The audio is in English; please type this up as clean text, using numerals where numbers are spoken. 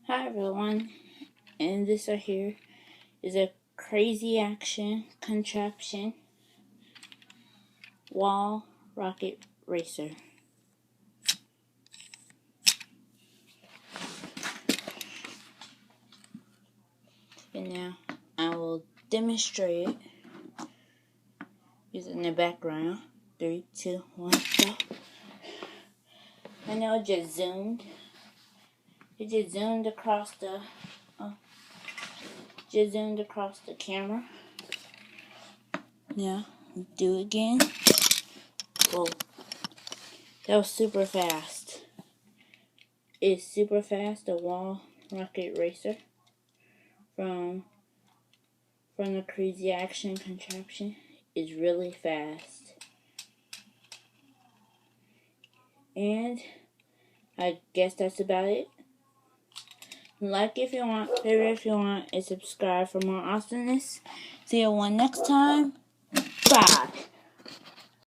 Hi everyone, and this right here is a crazy action contraption wall rocket racer. And now I will demonstrate it using the background. 3, 2, 1, go. I know it just zoomed. It just zoomed across the camera. Now do it again. Whoa. That was super fast. It's super fast, the wall rocket racer from the crazy action contraption is really fast. And I guess that's about it. Like if you want, favorite if you want, and subscribe for more awesomeness. See you one next time. Bye.